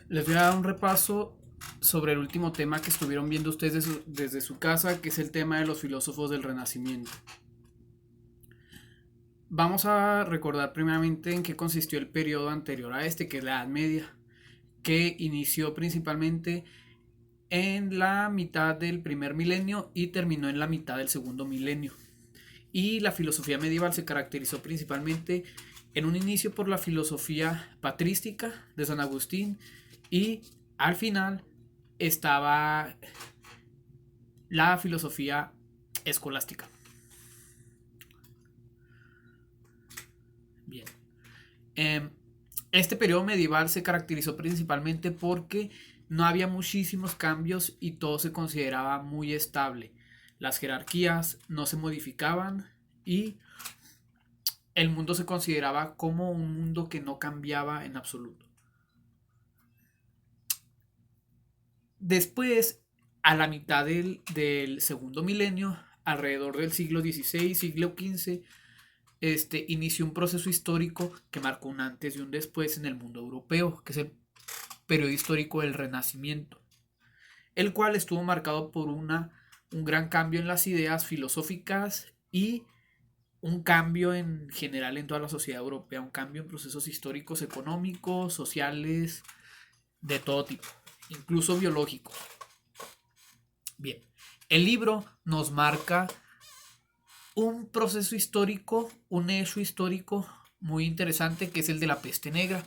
Les voy a dar un repaso sobre el último tema que estuvieron viendo ustedes desde su casa, que es el tema de los filósofos del Renacimiento. Vamos a recordar primeramente en qué consistió el periodo anterior a este, que es la Edad Media, que inició principalmente en la mitad del primer milenio y terminó en la mitad del segundo milenio. Y la filosofía medieval se caracterizó principalmente en un inicio por la filosofía patrística de San Agustín y al final estaba la filosofía escolástica. Bien. Eh, este periodo medieval se caracterizó principalmente porque no había muchísimos cambios y todo se consideraba muy estable. Las jerarquías no se modificaban y el mundo se consideraba como un mundo que no cambiaba en absoluto. Después, a la mitad del segundo milenio, alrededor del siglo XVI, siglo XV, inició un proceso histórico que marcó un antes y un después en el mundo europeo, que es el periodo histórico del Renacimiento, el cual estuvo marcado por un gran cambio en las ideas filosóficas y un cambio en general en toda la sociedad europea, un cambio en procesos históricos, económicos, sociales, de todo tipo, incluso biológicos. Bien, el libro nos marca un proceso histórico, un hecho histórico muy interesante que es el de la peste negra,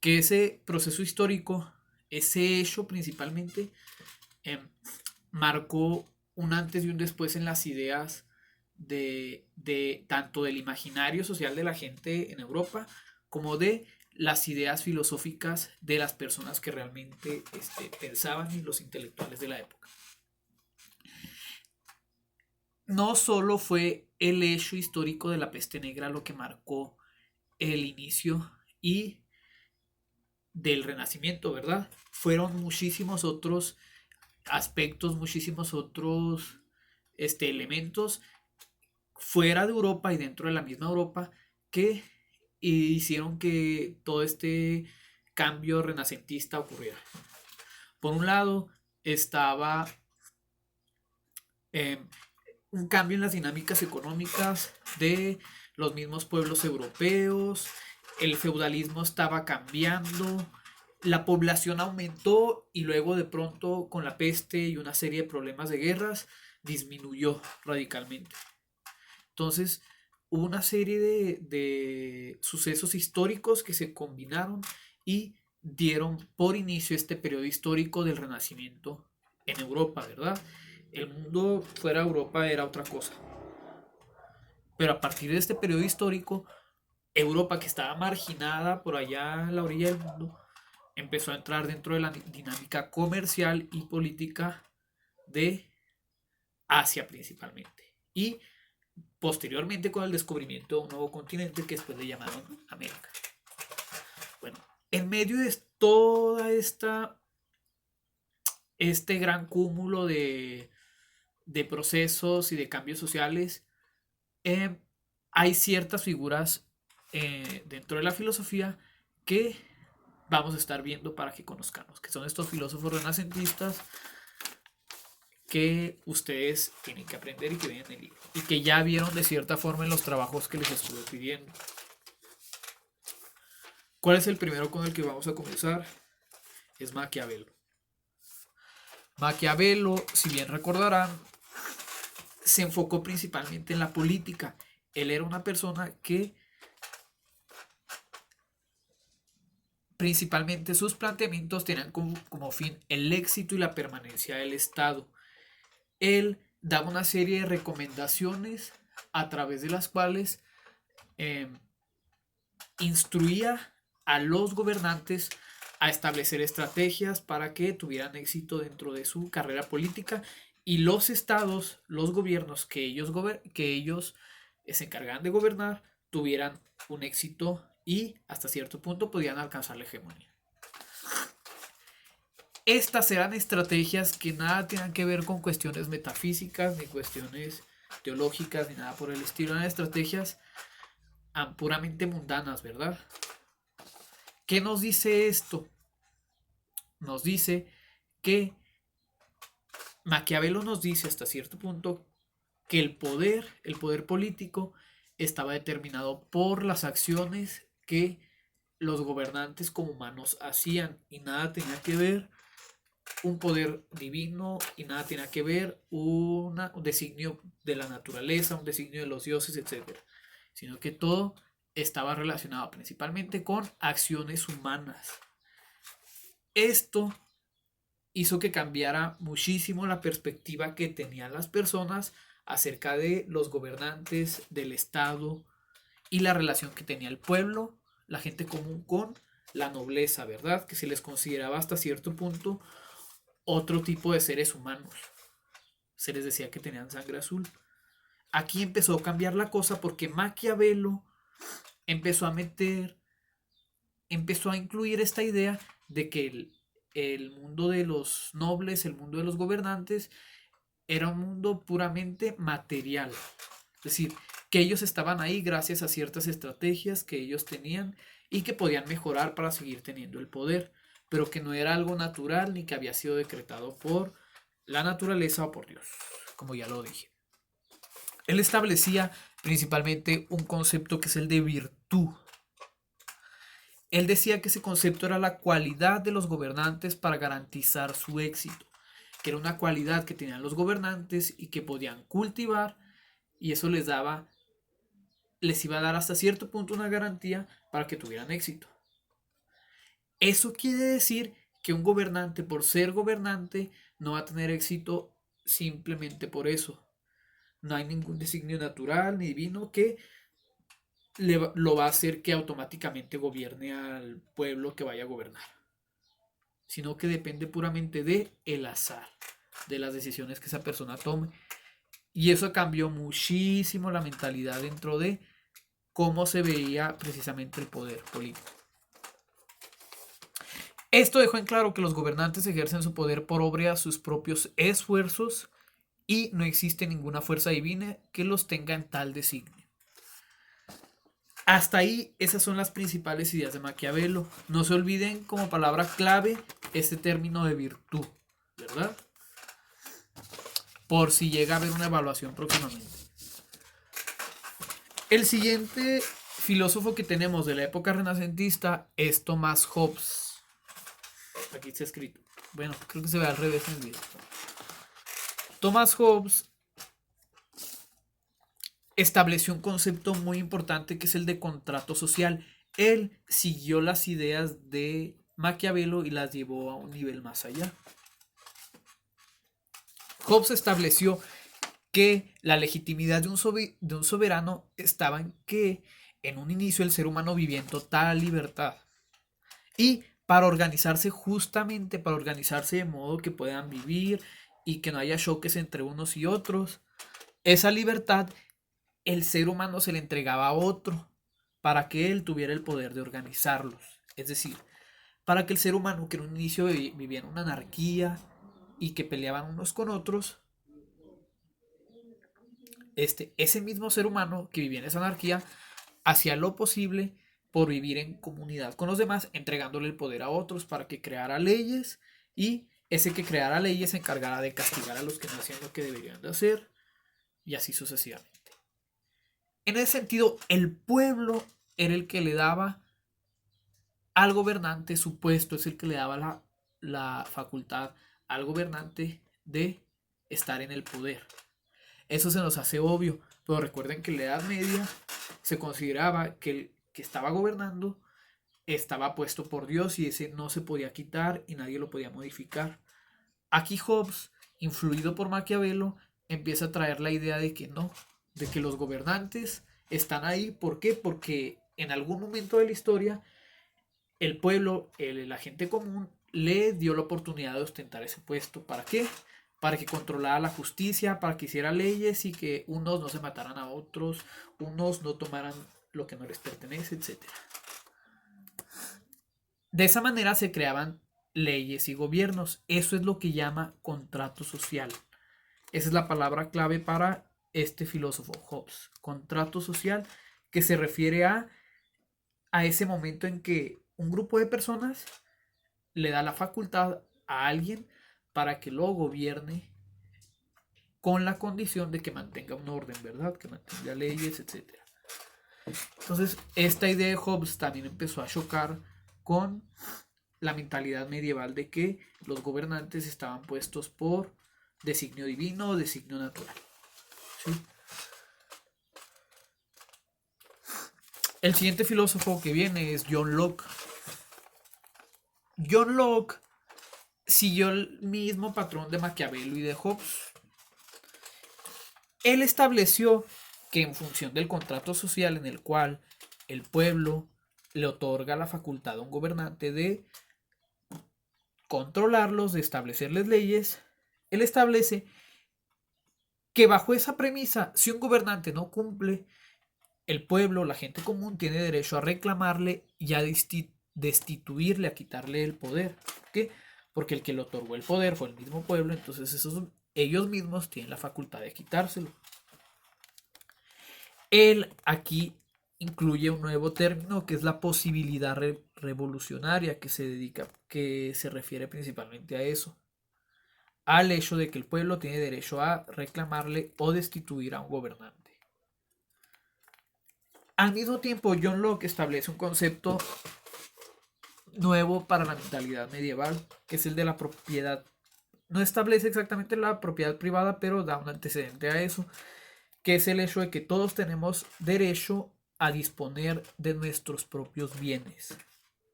que ese proceso histórico, ese hecho principalmente, eh, marcó un antes y un después en las ideas de tanto del imaginario social de la gente en Europa como de las ideas filosóficas de las personas que realmente pensaban y los intelectuales de la época. No solo fue el hecho histórico de la peste negra lo que marcó el inicio y del Renacimiento, ¿verdad? Fueron muchísimos otros aspectos, muchísimos otros elementos fuera de Europa y dentro de la misma Europa que hicieron que todo este cambio renacentista ocurriera. Por un lado, estaba eh, un cambio en las dinámicas económicas de los mismos pueblos europeos, el feudalismo estaba cambiando, la población aumentó y luego de pronto con la peste y una serie de problemas de guerras disminuyó radicalmente. Entonces hubo una serie de sucesos históricos que se combinaron y dieron por inicio este periodo histórico del Renacimiento en Europa, ¿verdad? El mundo fuera de Europa era otra cosa. Pero a partir de este periodo histórico, Europa, que estaba marginada por allá en la orilla del mundo, empezó a entrar dentro de la dinámica comercial y política de Asia principalmente. Y posteriormente con el descubrimiento de un nuevo continente que después le llamaron América. Bueno, en medio de toda este gran cúmulo de procesos y de cambios sociales, eh, hay ciertas figuras dentro de la filosofía que vamos a estar viendo para que conozcamos, que son estos filósofos renacentistas que ustedes tienen que aprender y que ven en el libro y que ya vieron de cierta forma en los trabajos que les estuve pidiendo. ¿Cuál es el primero con el que vamos a comenzar? Es Maquiavelo. Maquiavelo, si bien recordarán, se enfocó principalmente en la política. Él era una persona que principalmente sus planteamientos tenían como fin el éxito y la permanencia del Estado. Él daba una serie de recomendaciones a través de las cuales eh, instruía a los gobernantes a establecer estrategias para que tuvieran éxito dentro de su carrera política y los estados, los gobiernos que ellos se encargaban de gobernar tuvieran un éxito y hasta cierto punto podían alcanzar la hegemonía. Estas eran estrategias que nada tenían que ver con cuestiones metafísicas, ni cuestiones teológicas, ni nada por el estilo. Eran estrategias puramente mundanas, ¿verdad? ¿Qué nos dice esto? nos dice que Maquiavelo nos dice hasta cierto punto que el poder político, estaba determinado por las acciones que los gobernantes como humanos hacían y nada tenía que ver un poder divino y nada tenía que ver un designio de la naturaleza, un designio de los dioses, etcétera, sino que todo estaba relacionado principalmente con acciones humanas. Esto hizo que cambiara muchísimo la perspectiva que tenían las personas acerca de los gobernantes, del Estado y la relación que tenía el pueblo, la gente común con la nobleza, ¿verdad? Que se les consideraba hasta cierto punto otro tipo de seres humanos. Se les decía que tenían sangre azul. Aquí empezó a cambiar la cosa porque Maquiavelo empezó a meter, empezó a incluir esta idea de que el mundo de los nobles, el mundo de los gobernantes, era un mundo puramente material. Es decir, que ellos estaban ahí gracias a ciertas estrategias que ellos tenían y que podían mejorar para seguir teniendo el poder, pero que no era algo natural ni que había sido decretado por la naturaleza o por Dios, como ya lo dije. Él establecía principalmente un concepto que es el de virtud. Él decía que ese concepto era la cualidad de los gobernantes para garantizar su éxito, que era una cualidad que tenían los gobernantes y que podían cultivar, y eso les iba a dar hasta cierto punto una garantía para que tuvieran éxito. Eso quiere decir que un gobernante, por ser gobernante, no va a tener éxito simplemente por eso. No hay ningún designio natural ni divino que lo va a hacer que automáticamente gobierne al pueblo que vaya a gobernar, sino que depende puramente de el azar, de las decisiones que esa persona tome. Y eso cambió muchísimo la mentalidad dentro de cómo se veía precisamente el poder político. Esto dejó en claro que los gobernantes ejercen su poder por obra de sus propios esfuerzos y no existe ninguna fuerza divina que los tenga en tal designio. Hasta ahí, esas son las principales ideas de Maquiavelo. No se olviden como palabra clave este término de virtud, ¿verdad? Por si llega a haber una evaluación próximamente. El siguiente filósofo que tenemos de la época renacentista es Thomas Hobbes. Aquí está escrito. Bueno, creo que se ve al revés en el video. Thomas Hobbes estableció un concepto muy importante que es el de contrato social. Él siguió las ideas de Maquiavelo y las llevó a un nivel más allá. Hobbes estableció que la legitimidad de un soberano estaba en que en un inicio el ser humano vivía en total libertad. Y para organizarse justamente, para organizarse de modo que puedan vivir y que no haya choques entre unos y otros, esa libertad el ser humano se le entregaba a otro para que él tuviera el poder de organizarlos. Es decir, para que el ser humano que en un inicio vivía en una anarquía y que peleaban unos con otros, ese mismo ser humano que vivía en esa anarquía hacía lo posible por vivir en comunidad con los demás, entregándole el poder a otros para que creara leyes y ese que creara leyes se encargara de castigar a los que no hacían lo que deberían de hacer y así sucesivamente. En ese sentido, el pueblo era el que le daba al gobernante su puesto, es el que le daba la facultad al gobernante de estar en el poder. Eso se nos hace obvio, pero recuerden que en la Edad Media se consideraba que el que estaba gobernando estaba puesto por Dios y ese no se podía quitar y nadie lo podía modificar. Aquí Hobbes, influido por Maquiavelo, empieza a traer la idea de que no, de que los gobernantes están ahí. ¿Por qué? Porque en algún momento de la historia el pueblo, la gente común, le dio la oportunidad de ostentar ese puesto. ¿Para qué? Para que controlara la justicia, para que hiciera leyes y que unos no se mataran a otros, unos no tomaran lo que no les pertenece, etc. De esa manera se creaban leyes y gobiernos. Eso es lo que llama contrato social. Esa es la palabra clave para este filósofo Hobbes. Contrato social, que se refiere a ese momento en que un grupo de personas le da la facultad a alguien para que lo gobierne con la condición de que mantenga un orden, ¿verdad? Que mantenga leyes, etc. Entonces, esta idea de Hobbes también empezó a chocar con la mentalidad medieval de que los gobernantes estaban puestos por designio divino o designio natural. ¿Sí? El siguiente filósofo que viene es John Locke. John Locke siguió el mismo patrón de Maquiavelo y de Hobbes. Él estableció que en función del contrato social en el cual el pueblo le otorga la facultad a un gobernante de controlarlos, de establecerles leyes, él establece que bajo esa premisa, si un gobernante no cumple, el pueblo, la gente común, tiene derecho a reclamarle y a destituirle, a quitarle el poder. ¿Por qué? Porque el que le otorgó el poder fue el mismo pueblo, entonces ellos mismos tienen la facultad de quitárselo. Él aquí incluye un nuevo término que es la posibilidad revolucionaria, que se refiere principalmente a eso, al hecho de que el pueblo tiene derecho a reclamarle o destituir a un gobernante. Al mismo tiempo, John Locke establece un concepto nuevo para la mentalidad medieval, que es el de la propiedad. No establece exactamente la propiedad privada, pero da un antecedente a eso, que es el hecho de que todos tenemos derecho a disponer de nuestros propios bienes.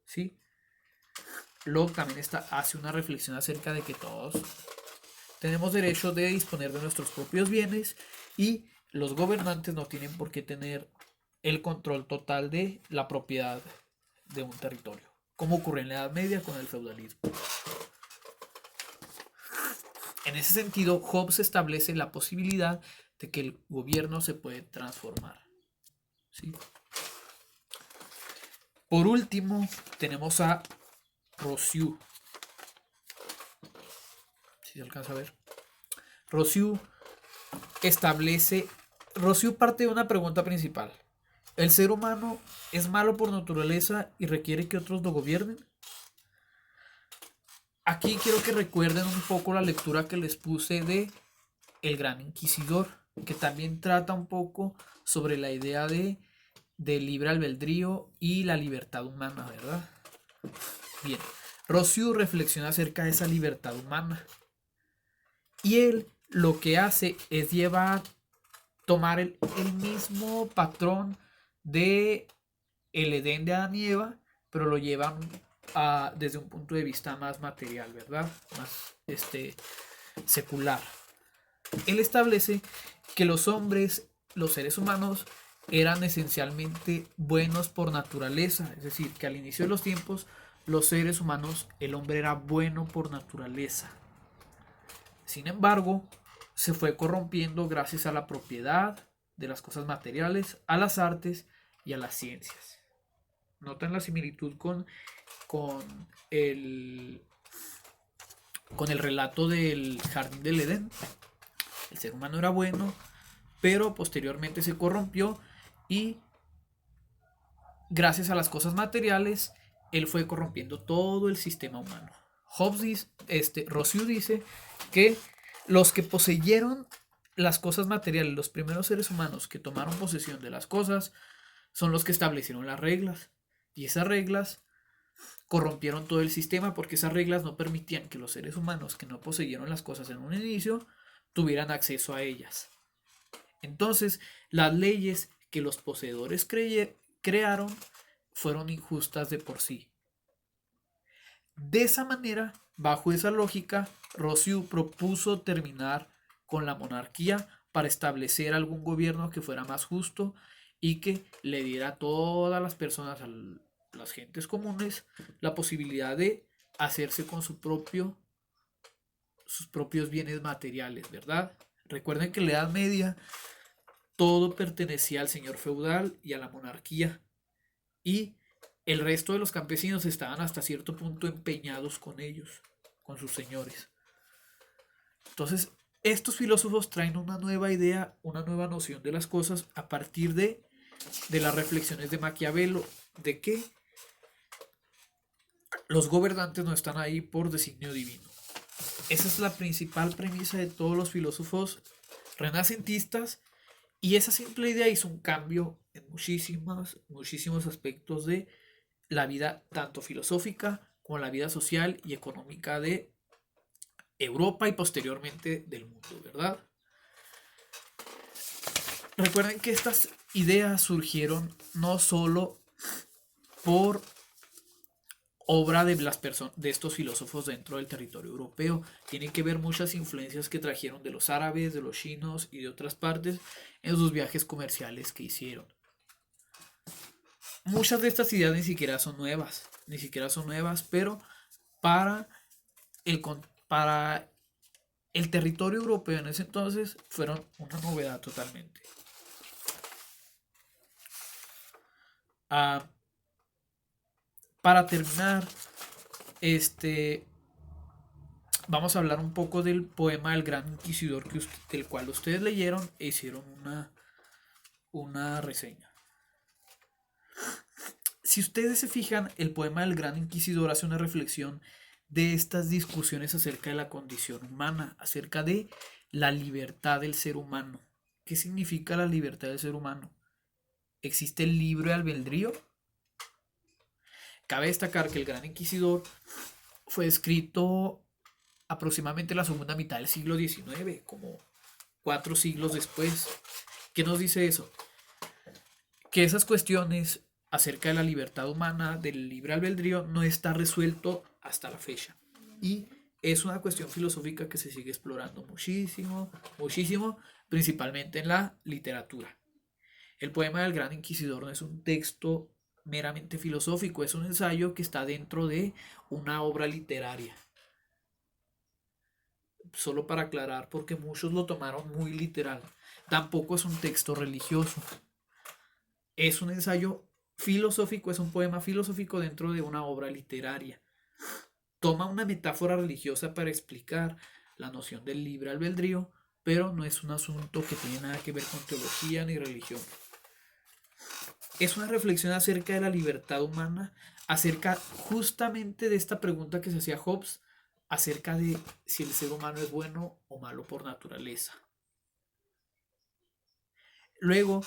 ¿Sí? Locke también hace una reflexión acerca de que todos tenemos derecho de disponer de nuestros propios bienes y los gobernantes no tienen por qué tener el control total de la propiedad de un territorio, como ocurre en la Edad Media con el feudalismo. En ese sentido, Hobbes establece la posibilidad de que el gobierno se puede transformar. ¿Sí? Por último, tenemos a Rousseau. Si se alcanza a ver. Rousseau parte de una pregunta principal. ¿El ser humano es malo por naturaleza y requiere que otros lo gobiernen? Aquí quiero que recuerden un poco la lectura que les puse de El Gran Inquisidor, que también trata un poco sobre la idea de libre albedrío y la libertad humana, ¿verdad? Bien, Rousseau reflexiona acerca de esa libertad humana. Y él lo que hace es tomar el mismo patrón de el Edén de Adán y Eva, pero lo llevan desde un punto de vista más material, ¿verdad? Más secular. Él establece que los hombres, los seres humanos, eran esencialmente buenos por naturaleza, es decir, que al inicio de los tiempos, los seres humanos, el hombre era bueno por naturaleza. Sin embargo, se fue corrompiendo gracias a la propiedad de las cosas materiales, a las artes y a las ciencias. ¿Notan la similitud con el relato del Jardín del Edén? El ser humano era bueno, pero posteriormente se corrompió y gracias a las cosas materiales, él fue corrompiendo todo el sistema humano. Rousseau dice que los que poseyeron las cosas materiales, los primeros seres humanos que tomaron posesión de las cosas, son los que establecieron las reglas. Y esas reglas corrompieron todo el sistema porque esas reglas no permitían que los seres humanos que no poseyeron las cosas en un inicio tuvieran acceso a ellas. Entonces, las leyes que los poseedores crearon fueron injustas de por sí. De esa manera, bajo esa lógica, Rousseau propuso terminar con la monarquía para establecer algún gobierno que fuera más justo y que le diera a todas las personas, a las gentes comunes, la posibilidad de hacerse con sus propios bienes materiales, ¿verdad? Recuerden que en la Edad Media todo pertenecía al señor feudal y a la monarquía, y el resto de los campesinos estaban hasta cierto punto empeñados con ellos, con sus señores. Entonces, estos filósofos traen una nueva idea, una nueva noción de las cosas a partir de las reflexiones de Maquiavelo, de que los gobernantes no están ahí por designio divino. Esa es la principal premisa de todos los filósofos renacentistas, y esa simple idea hizo un cambio en muchísimos aspectos de la vida, tanto filosófica como la vida social y económica de Europa y posteriormente del mundo, ¿verdad? Recuerden que estas ideas surgieron no solo por obra de de estos filósofos dentro del territorio europeo. Tienen que ver muchas influencias que trajeron de los árabes, de los chinos y de otras partes en sus viajes comerciales que hicieron. Muchas de estas ideas ni siquiera son nuevas, pero para para el territorio europeo en ese entonces fueron una novedad totalmente. Para terminar, vamos a hablar un poco del poema del Gran Inquisidor del cual ustedes leyeron e hicieron una reseña. Si ustedes se fijan, el poema del Gran Inquisidor hace una reflexión de estas discusiones acerca de la condición humana, acerca de la libertad del ser humano. ¿Qué significa la libertad del ser humano? ¿Existe el libre albedrío? Cabe destacar que el Gran Inquisidor fue escrito aproximadamente en la segunda mitad del siglo XIX, como 4 siglos después. ¿Qué nos dice eso? Que esas cuestiones acerca de la libertad humana, del libre albedrío, no está resuelto hasta la fecha. Y es una cuestión filosófica que se sigue explorando muchísimo, principalmente en la literatura. El poema del Gran Inquisidor no es un texto meramente filosófico, es un ensayo que está dentro de una obra literaria. Solo para aclarar, porque muchos lo tomaron muy literal. Tampoco es un texto religioso. Es un ensayo filosófico, es un poema filosófico dentro de una obra literaria. Toma una metáfora religiosa para explicar la noción del libre albedrío, pero no es un asunto que tiene nada que ver con teología ni religión. Es una reflexión acerca de la libertad humana, acerca justamente de esta pregunta que se hacía Hobbes, acerca de si el ser humano es bueno o malo por naturaleza. Luego,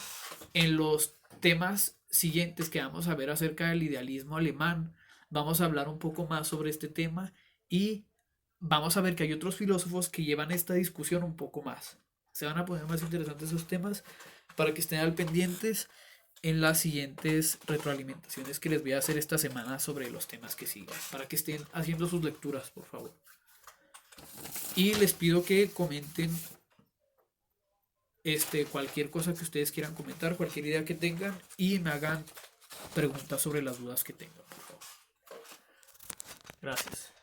en los temas siguientes que vamos a ver acerca del idealismo alemán, vamos a hablar un poco más sobre este tema y vamos a ver que hay otros filósofos que llevan esta discusión un poco más. Se van a poner más interesantes esos temas para que estén al pendientes en las siguientes retroalimentaciones que les voy a hacer esta semana sobre los temas que siguen, para que estén haciendo sus lecturas, por favor. Y les pido que comenten cualquier cosa que ustedes quieran comentar, cualquier idea que tengan, y me hagan preguntas sobre las dudas que tengan, por favor. Gracias.